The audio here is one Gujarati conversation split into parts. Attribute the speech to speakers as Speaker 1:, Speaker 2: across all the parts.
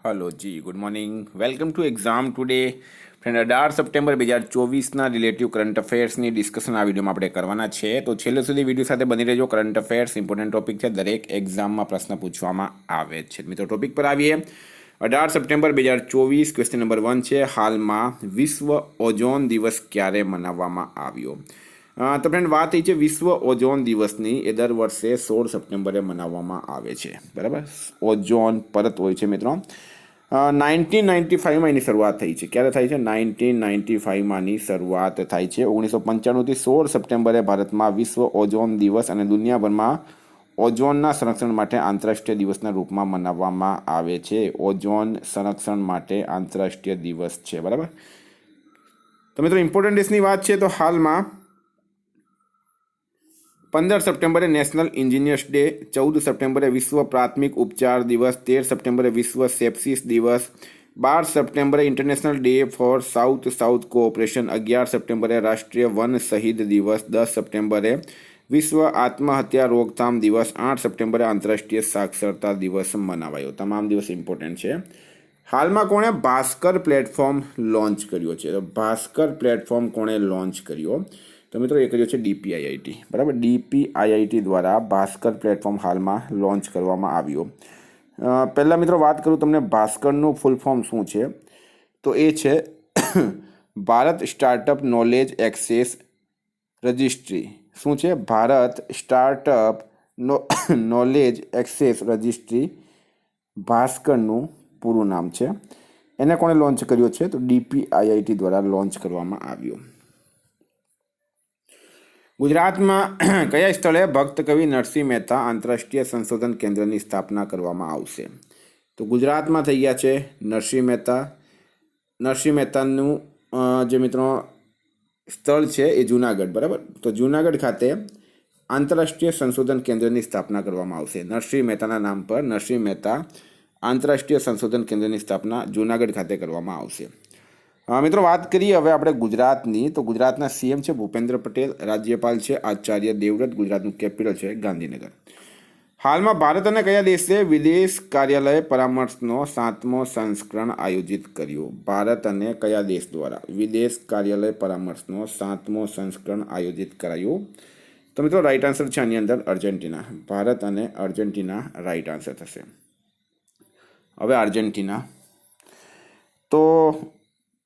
Speaker 1: હલો જી, good morning. Welcome to exam today. Friend, 18 September 2024ના રિલેટિવ કરંટ અફેર્સની ડિસ્કશન આ વિડીયોમાં આપણે કરવાના છે. તો છેલ્લે સુધી વિડીયો સાથે બની રહેજો. કરંટ અફેર્સ ઇમ્પોર્ટન્ટ ટોપિક છે, દરેક એક્ઝામમાં પ્રશ્ન પૂછવામાં આવે છે. મિત્રો, ટોપિક પર આવીએ. 18 સપ્ટેમ્બર 2024, ક્વેશ્ચન નંબર 1 છે, હાલમાં વિશ્વ ઓઝોન દિવસ ક્યારે મનાવવામાં આવ્યો? તો ફ્રેન્ડ, વાત એ છે વિશ્વ ઓઝોન દિવસની, એ દર વર્ષે 16 સપ્ટેમ્બરે મનાવવામાં આવે છે. બરાબર, ઓઝોન પરત હોય છે મિત્રો. 1995માં એની શરૂઆત થઈ છે. ક્યારે થાય છે? 1995માં આની શરૂઆત થાય છે. 1995થી 16 સપ્ટેમ્બરે ભારતમાં વિશ્વ ઓઝોન દિવસ અને દુનિયાભરમાં ઓઝોનના સંરક્ષણ માટે આંતરરાષ્ટ્રીય દિવસના રૂપમાં મનાવવામાં આવે છે. ઓઝોન સંરક્ષણ માટે આંતરરાષ્ટ્રીય દિવસ છે. બરાબર. તો મિત્રો, ઇમ્પોર્ટન્ટ ડેટ્સની વાત છે તો હાલમાં 15 સપ્ટેમ્બરે નેશનલ એન્જિનિયર્સ ડે, 14 સપ્ટેમ્બરે વિશ્વ પ્રાથમિક ઉપચાર દિવસ, 13 સપ્ટેમ્બરે વિશ્વ સેપ્સિસ દિવસ, 12 સપ્ટેમ્બરે international day four south south cooperation, 11 સપ્ટેમ્બરે રાષ્ટ્રીય વન શહીદ દિવસ, 10 સપ્ટેમ્બરે વિશ્વ આત્મહત્યા રોકથામ દિવસ, 8 સપ્ટેમ્બરે આંતરરાષ્ટ્રીય સાક્ષરતા દિવસ મનાવાયો. તમામ દિવસ ઇમ્પોર્ટન્ટ છે. હાલમાં કોણે ભાસ્કર પ્લેટફોર્મ લોન્ચ કર્યો છે? તો ભાસ્કર પ્લેટફોર્મ કોણે લોન્ચ કર્યો? તો મિત્રો, એ કર્યો છે DPIIT. બરાબર, DPIIT દ્વારા ભાસ્કર પ્લેટફોર્મ હાલમાં લોન્ચ કરવામાં આવ્યો. પહેલાં મિત્રો વાત કરું તમને ભાસ્કરનું ફૂલ ફોર્મ શું છે, તો એ છે Bharat startup knowledge access registry. શું છે? Bharat startup knowledge access registry ભાસ્કરનું પૂરું નામ છે. એને કોણે લોન્ચ કર્યો છે? તો DPIIT દ્વારા લોન્ચ કરવામાં આવ્યો. ગુજરાતમાં કયા સ્થળે ભક્ત કવિ નરસિંહ મહેતા આંતરરાષ્ટ્રીય સંશોધન કેન્દ્રની સ્થાપના કરવામાં આવશે? તો ગુજરાતમાં થઈ ગયા છે નરસિંહ મહેતા. નરસિંહ મહેતાનું જે મિત્રો સ્થળ છે એ જુનાગઢ. બરાબર, તો જુનાગઢ ખાતે આંતરરાષ્ટ્રીય સંશોધન કેન્દ્રની સ્થાપના કરવામાં આવશે. નરસિંહ મહેતાના નામ પર નરસિંહ મહેતા આંતરરાષ્ટ્રીય સંશોધન કેન્દ્રની સ્થાપના જુનાગઢ ખાતે કરવામાં આવશે. મિત્રો, વાત કરીએ હવે આપણે ગુજરાતની, તો ગુજરાતના CM છે ભૂપેન્દ્ર પટેલ, રાજ્યપાલ છે આચાર્ય દેવવ્રત, ગુજરાતનું કેપિટલ છે ગાંધીનગર. હાલમાં ભારત અને કયા દેશે વિદેશ કાર્યાલય પરામર્શનો 7મો સંસ્કરણ આયોજિત કર્યો? ભારત અને કયા દેશ દ્વારા વિદેશ કાર્યાલય પરામર્શનો 7મો સંસ્કરણ આયોજિત કરાયું? તો મિત્રો, રાઈટ આન્સર છે આની અંદર અર્જેન્ટિના. ભારત અને અર્જેન્ટિના રાઈટ આન્સર થશે. હવે અર્જેન્ટિના, તો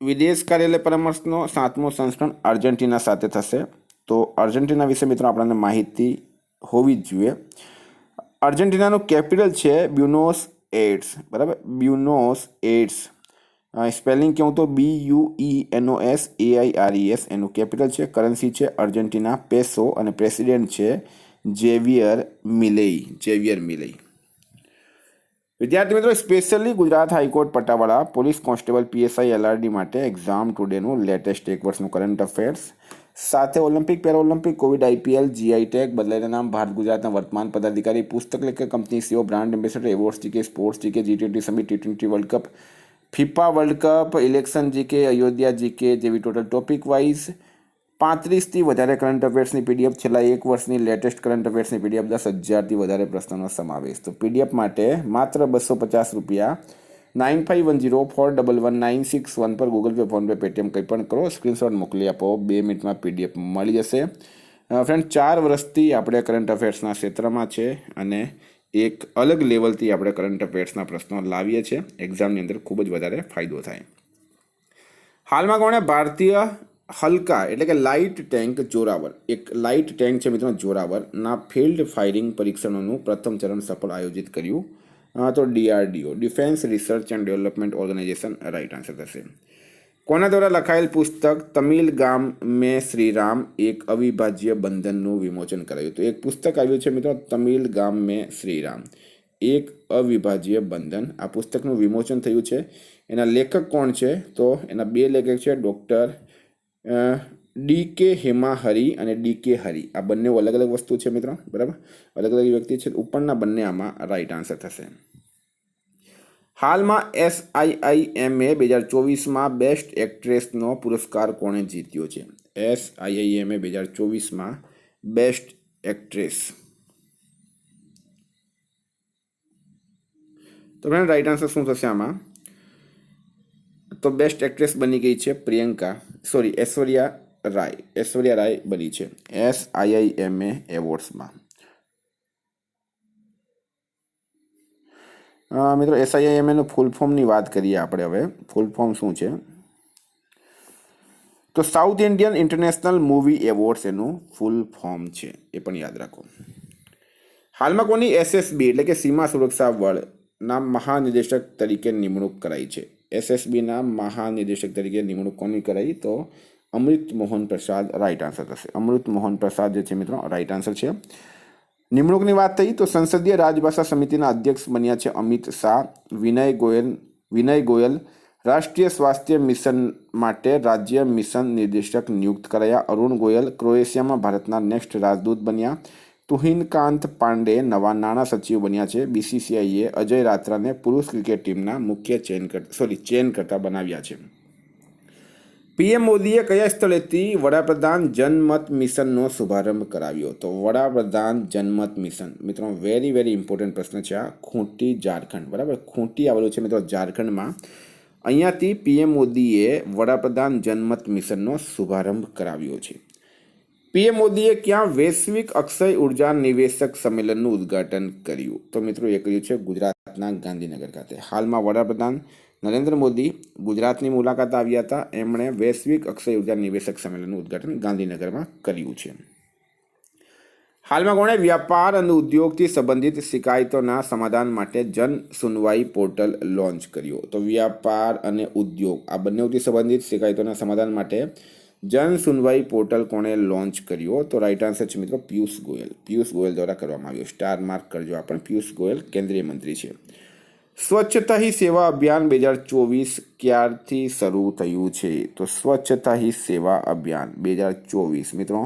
Speaker 1: વિદેશ કાર્યાલય પરામર્શનો 7મો સંસ્કરણ અર્જેન્ટિના સાથે થશે. તો અર્જેન્ટિના વિશે મિત્રો આપણને માહિતી હોવી જ જોઈએ. અર્જેન્ટિનાનું કેપિટલ છે બ્યુનોસ એઇર્સ. બરાબર, બ્યુનોસ એઇર્સ. સ્પેલિંગ કહું તો BUENOSAIRES એનું કેપિટલ છે. કરન્સી છે અર્જેન્ટિના પેસો અને પ્રેસિડેન્ટ છે ઝેવિયર મિલેઈ. વિદ્યાર્થી મિત્રો, સ્પેશિયલી ગુજરાત હાઈકોર્ટ પટાવાળા પોલીસ કોન્સ્ટેબલ PSI LRD માટે એક્ઝામ ટુડેનું લેટેસ્ટ એક વર્ષનું કરંટ અફેર્સ સાથે Olympic Paralympic Covid IPL GI tag બદલાયેલા નામ ભારત ગુજરાતના વર્તમાન પદાધિકારી પુસ્તક લેખક company CEO brand ambassador awards GK sports GK G20 summit T20 world cup FIFA world cup election GK Ayodhya GK જેવી ટોટલ ટોપિક વાઇઝ 35થી વધારે કરંટ અફેર્સની PDF, છેલ્લા એક વર્ષની લેટેસ્ટ કરંટ અફેર્સની PDF, 10,000થી વધારે પ્રશ્નોનો સમાવેશ. તો PDF માટે માત્ર ₹250 9510411961 પર ગૂગલ પે, ફોનપે, પેટીએમ કંઈ પણ કરો, સ્ક્રીનશોટ મોકલી આપો, 2 મિનિટમાં PDF મળી જશે. ફ્રેન્ડ, 4 વર્ષથી આપણે કરંટ અફેર્સના ક્ષેત્રમાં છે અને એક અલગ લેવલથી આપણે કરંટ અફેર્સના પ્રશ્નો લાવીએ છીએ. એક્ઝામની અંદર ખૂબ જ વધારે ફાયદો થાય. હાલમાં કોણે ભારતીય હલકા એટલે કે લાઇટ ટેન્ક જોરાવર, એક લાઇટ ટેન્ક છે મિત્રો જોરાવરના ફિલ્ડ ફાયરિંગ પરીક્ષણોનું પ્રથમ ચરણ સફળ આયોજિત કર્યું? તો DRDO, defence research and development organisation right answer થશે. કોના દ્વારા લખાયેલ પુસ્તક તમિલ ગામ મેં શ્રીરામ એક અવિભાજ્ય બંધનનું વિમોચન કરાયું? તો એક પુસ્તક આવ્યું છે મિત્રો તમિલ ગામ મેં શ્રીરામ એક અવિભાજ્ય બંધન. આ પુસ્તકનું વિમોચન થયું છે. એના લેખક કોણ છે? તો એના 2 લેખક છે, ડૉક્ટર DK હેમાહરી અને DK હરી. આ બંને અલગ અલગ વસ્તુ છે મિત્રો. બરાબર, અલગ અલગ વ્યક્તિ છે. ઉપરના બંને આમાં રાઈટ આન્સર થશે. હાલમાં SIIMA 2024માં બેસ્ટ એક્ટ્રેસનો પુરસ્કાર કોણે જીત્યો છે? SIIMA 2024માં બેસ્ટ એક્ટ્રેસ તો ફ્રેન્ડ રાઈટ આન્સર શું થશે આમાં? તો બેસ્ટ એક્ટ્રેસ બની ગઈ છે ઐશ્વર્યા રાય બની છે SIIMA એવોર્ડ્સમાં. મિત્રો SIIMAનું ફૂલ ફોર્મની વાત કરીએ આપણે હવે. ફૂલ ફોર્મ શું છે? તો south Indian international movie awards એનું ફૂલ ફોર્મ છે, એ પણ યાદ રાખો. હાલમાં કોની SSB એટલે કે સીમા સુરક્ષા બળના મહાનિદેશક તરીકે નિમણૂક કરાઈ છે? SSBના મહાનિદેશક તરીકે નિમણૂક કોની કરાઈ? તો અમૃત મોહન પ્રસાદ રાઈટ આન્સર થશે. અમૃત મોહન પ્રસાદ જે છે મિત્રો રાઈટ આન્સર છે. નિમણૂકની વાત થઈ તો સંસદીય રાજભાષા સમિતિના અધ્યક્ષ બન્યા છે અમિત શાહ. વિનય ગોયલ રાષ્ટ્રીય સ્વાસ્થ્ય મિશન માટે રાજ્ય મિશન નિર્દેશક નિયુક્ત કરાયા. અરુણ ગોયલ ક્રોએશિયામાં ભારતના નેક્સ્ટ રાજદૂત બન્યા. તુહિનકાંત પાંડે નવા નાણાં સચિવ બન્યા છે. BCCIએ અજય રાત્રાને પુરુષ ક્રિકેટ ટીમના મુખ્ય ચેન કરતા બનાવ્યા છે. PM મોદીએ કયા સ્થળેથી વડાપ્રધાન જનમત મિશનનો શુભારંભ કરાવ્યો? તો વડાપ્રધાન જનમત મિશન મિત્રો વેરી વેરી ઇમ્પોર્ટન્ટ પ્રશ્ન છે આ. ખૂંટી ઝારખંડ, બરાબર. ખૂંટી આવેલું છે મિત્રો ઝારખંડમાં. અહીંયાથી PM મોદીએ વડાપ્રધાન જનમત મિશનનો શુભારંભ કરાવ્યો છે. PM મોદીએ ક્યાં વૈશ્વિક અક્ષય ઉર્જા નિવેશક સંમેલનનું ઉદ્ઘાટન કર્યું? તો મિત્રો એ કર્યું છે ગુજરાતના ગાંધીનગર ખાતે. હાલમાં વડાપ્રધાન નરેન્દ્ર મોદી ગુજરાતની મુલાકાત આવ્યા હતા. એમણે વૈશ્વિક અક્ષય ઉર્જા નિવેશક સંમેલનનું ઉદ્ઘાટન ગાંધીનગરમાં કર્યું છે. હાલમાં કોણે વ્યાપાર અને ઉદ્યોગથી સંબંધિત શિકાયતોના સમાધાન માટે જન સુનવાઈ પોર્ટલ લોન્ચ કર્યું? તો વ્યાપાર અને ઉદ્યોગ આ બંનેથી સંબંધિત શિકાયતોના સમાધાન માટે જન સુનવાઈ પોર્ટલ કોણે લોન્ચ કર્યો? તો રાઈટ આન્સર છે મિત્રો પિયુષ ગોયલ. પિયુષ ગોયલ દ્વારા કરવામાં આવ્યો. સ્ટાર માર્ક કરજો. આ પણ પિયુષ ગોયલ કેન્દ્રીય મંત્રી છે. સ્વચ્છતા હી સેવા અભિયાન 2024 ક્યારથી શરૂ થયું છે? તો સ્વચ્છતા હી સેવા અભિયાન 2024 મિત્રો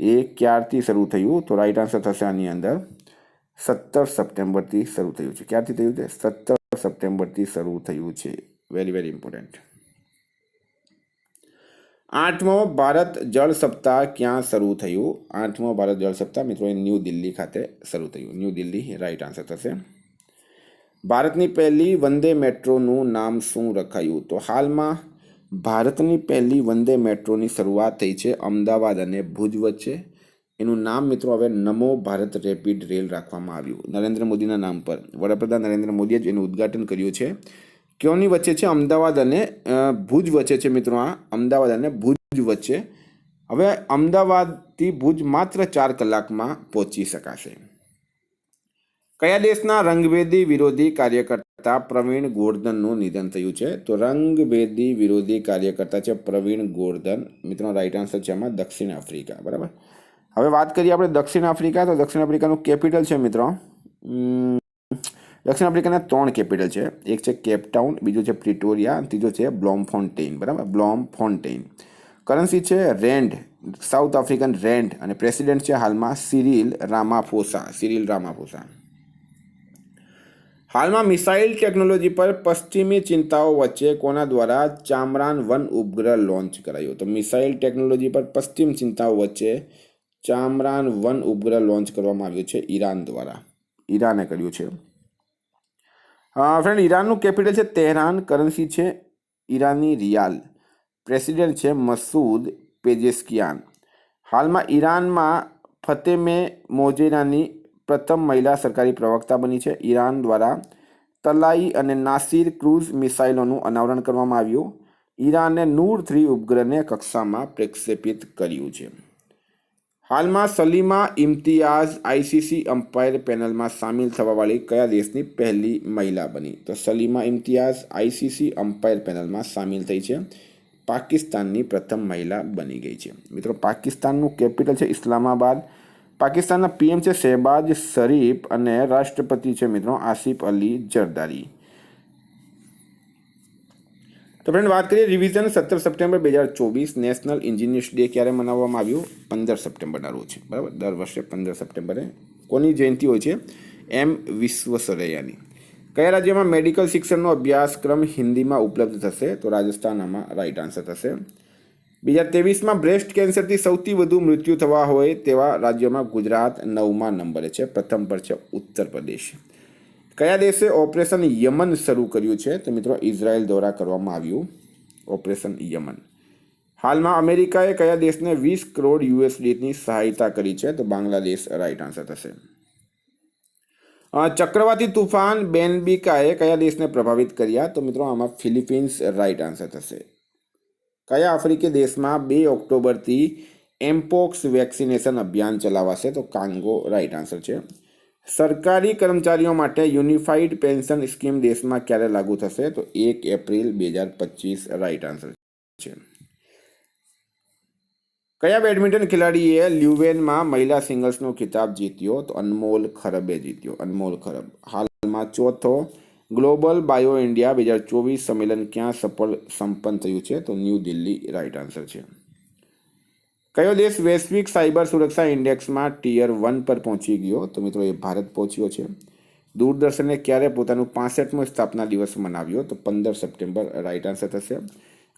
Speaker 1: એ ક્યારથી શરૂ થયું? તો રાઈટ આન્સર થશે આની અંદર 17 સપ્ટેમ્બરથી શરૂ થયું છે. ક્યારથી થયું છે? 17 સપ્ટેમ્બરથી શરૂ થયું છે. Very very important. 8મો ભારત જળ સપ્તાહ ક્યાં શરૂ થયું? 8મો ભારત જળ સપ્તાહ મિત્રો એ ન્યૂ દિલ્હી ખાતે શરૂ થયું. ન્યૂ દિલ્હી રાઈટ આન્સર થશે. ભારતની પહેલી વંદે મેટ્રોનું નામ શું રખાયું? તો હાલમાં ભારતની પહેલી વંદે મેટ્રોની શરૂઆત થઈ છે અમદાવાદ અને ભુજ વચ્ચે. એનું નામ મિત્રો હવે નમો ભારત રેપિડ રેલ રાખવામાં આવ્યું નરેન્દ્ર મોદીના નામ પર. વડાપ્રધાન નરેન્દ્ર મોદીએ જ એનું ઉદ્ઘાટન કર્યું છે. ક્યોની વચ્ચે છે? અમદાવાદ અને ભુજ વચ્ચે છે મિત્રો. આ અમદાવાદ અને ભુજ વચ્ચે. હવે અમદાવાદથી ભુજ માત્ર 4 કલાકમાં પહોંચી શકાશે. કયા દેશના રંગભેદી વિરોધી કાર્યકર્તા પ્રવીણ ગોર્ધનનું નિધન થયું છે? તો રંગભેદી વિરોધી કાર્યકર્તા છે પ્રવીણ ગોર્ધન. મિત્રો રાઈટ આન્સર છે આમાં દક્ષિણ આફ્રિકા, બરાબર. હવે વાત કરીએ આપણે દક્ષિણ આફ્રિકા. તો દક્ષિણ આફ્રિકાનું કેપિટલ છે મિત્રો દક્ષિણ આફ્રિકાના 3 કેપિટલ છે. એક છે કેપટાઉન, બીજું છે પ્રિટોરિયા, ત્રીજો છે બ્લોમફોન્ટેઇન, બરાબર. બ્લોમફોન્ટેઇન. કરન્સી છે રેન્ડ, સાઉથ આફ્રિકન રેન્ડ, અને પ્રેસિડેન્ટ છે હાલમાં સિરિલ રામાફોસા. હાલમાં મિસાઇલ ટેકનોલોજી પર પશ્ચિમી ચિંતાઓ વચ્ચે કોના દ્વારા ચામરાન-1 ઉપગ્રહ લોન્ચ કરાયો? તો મિસાઇલ ટેકનોલોજી પર પશ્ચિમ ચિંતાઓ વચ્ચે ચામરાન-1 ઉપગ્રહ લોન્ચ કરવામાં આવ્યું છે ઈરાન દ્વારા. ઈરાને કર્યું છે. ફ્રેન્ડ ઈરાનનું કેપિટલ છે તેહરાન, કરન્સી છે ઈરાની રિયાલ, પ્રેસિડેન્ટ છે મસૂદ પેજેસ્કિયાન. હાલમાં ઈરાનમાં ફતેમે મોજેરાની પ્રથમ મહિલા સરકારી પ્રવક્તા બની છે. ઈરાન દ્વારા તલાઈ અને નાસિર ક્રૂઝ મિસાઇલોનું અનાવરણ કરવામાં આવ્યું. ઈરાને નૂર 3 ઉપગ્રહને કક્ષામાં પ્રક્ષેપિત કર્યું છે. હાલમાં સલીમા ઇમ્તિયાઝ ICC અમ્પાયર પેનલમાં સામેલ થવાવાળી કયા દેશની પહેલી મહિલા બની? તો સલીમા ઇમ્તિયાઝ ICC અમ્પાયર પેનલમાં સામેલ થઈ છે. પાકિસ્તાનની પ્રથમ મહિલા બની ગઈ છે. મિત્રો પાકિસ્તાનનું કેપિટલ છે ઇસ્લામાબાદ. પાકિસ્તાનના PM છે શહેબાઝ શરીફ અને રાષ્ટ્રપતિ છે મિત્રો આસિફ અલી જરદારી. તો ફ્રેન્ડ વાત કરીએ revision. 17 September 2024 national engineers day ક્યારે મનાવવામાં આવ્યું? 15 સપ્ટેમ્બરના રોજ, બરાબર. દર વર્ષે 15 સપ્ટેમ્બરે કોની જયંતિ હોય છે? M વિશ્વેશ્વરૈયાની. કયા રાજ્યમાં મેડિકલ શિક્ષણનો અભ્યાસક્રમ હિન્દીમાં ઉપલબ્ધ થશે? તો રાજસ્થાન આમાં રાઈટ આન્સર થશે. 2023માં બ્રેસ્ટ કેન્સરથી સૌથી વધુ મૃત્યુ થવા હોય તેવા રાજ્યોમાં ગુજરાત 9મા નંબરે છે. પ્રથમ પર છે ઉત્તર પ્રદેશ. કયા દેશે ઓપરેશન યમન શરૂ કર્યું છે? તો મિત્રો ઇઝરાયલ દ્વારા કરવામાં આવ્યું ઓપરેશન યમન. હાલમાં અમેરિકાએ કયા દેશને 20 કરોડ યુએસડીની સહાયતા કરી છે? તો બાંગ્લાદેશ રાઈટ આન્સર થશે. ચક્રવાતી તુફાન બેનબીકાએ કયા દેશને પ્રભાવિત કર્યા? તો મિત્રો આમાં ફિલિપિન્સ રાઈટ આન્સર થશે. કયા આફ્રિકી દેશમાં 2 ઓક્ટોબરથી એમ્પોક્સ વેક્સિનેશન અભિયાન ચલાવાશે? તો કાંગો રાઈટ આન્સર છે. સરકારી કર્મચારીઓ માટે યુનિફાઈડ પેન્શન સ્કીમ દેશમાં ક્યારે લાગુ થશે? તો 1 એપ્રિલ 2025 રાઈટ આન્સર છે. કયા બેડમિન્ટન ખેલાડીએ લ્યુવેનમાં મહિલા સિંગલ્સનો ખિતાબ જીત્યો? તો અનમોલ ખરબે જીત્યો. અનમોલ ખરબ. હાલમાં ચોથો ગ્લોબલ બાયો ઇન્ડિયા 2024 સંમેલન ક્યાં સફળ સંપન્ન થયું છે? તો ન્યૂ દિલ્હી રાઈટ આન્સર છે. કયો દેશ વૈશ્વિક સાયબર સુરક્ષા ઇન્ડેક્સમાં ટિયર 1 પર પહોંચી ગયો? તો મિત્રો એ ભારત પહોંચ્યો છે. દૂરદર્શને ક્યારે પોતાનું 65મો સ્થાપના દિવસ મનાવ્યો? તો 15 સપ્ટેમ્બર રાઈટ આન્સર થશે.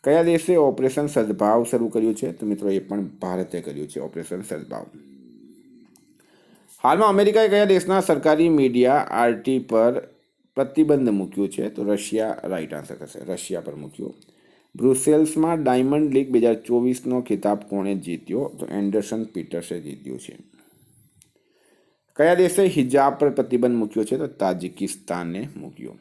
Speaker 1: કયા દેશે ઓપરેશન સદભાવ શરૂ કર્યું છે? તો મિત્રો એ પણ ભારતે કર્યું છે ઓપરેશન સદભાવ. હાલમાં અમેરિકાએ કયા દેશના સરકારી મીડિયા આરટી પર પ્રતિબંધ મૂક્યું છે? તો રશિયા રાઈટ આન્સર થશે. રશિયા પર મૂક્યું. બ્રુસેલ્સમાં ડાયમંડ લીગ 2024નો ખિતાબ કોણે જીત્યો? તો એન્ડરસન પીટર્સે જીત્યું છે. કયા દેશે હિજાબ પર પ્રતિબંધ મૂક્યો છે? તો તાજિકિસ્તાને મૂક્યો.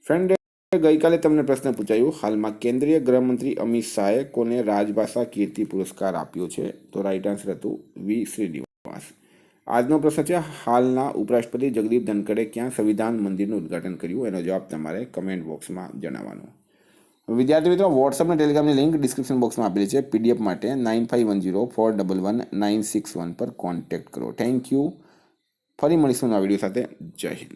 Speaker 1: ફ્રેન્ડ, ગઈકાલે તમને પ્રશ્ન પૂછાયું, હાલમાં કેન્દ્રીય ગૃહમંત્રી અમિત શાહે કોને રાજભાષા કીર્તિ પુરસ્કાર આપ્યો છે? તો રાઈટ આન્સર હતું વી શ્રીનિવાસ. આજનો પ્રશ્ન છે, હાલના ઉપરાષ્ટ્રપતિ જગદીપ ધનખડે ક્યાં સંવિધાન મંદિરનું ઉદ્ઘાટન કર્યું? એનો જવાબ તમારે કમેન્ટ બોક્સમાં જણાવવાનો. વિદ્યાર્થી મિત્રો, વોટ્સઅપ અને ટેલિગ્રામની લિંક ડિસ્ક્રિપ્શન બોક્સમાં આપેલી છે. પીડીએફ માટે 9510411961 પર કોન્ટેક્ટ કરો. Thank you. ફરી મળીશું આ વિડીયો સાથે. જય હિન્દ.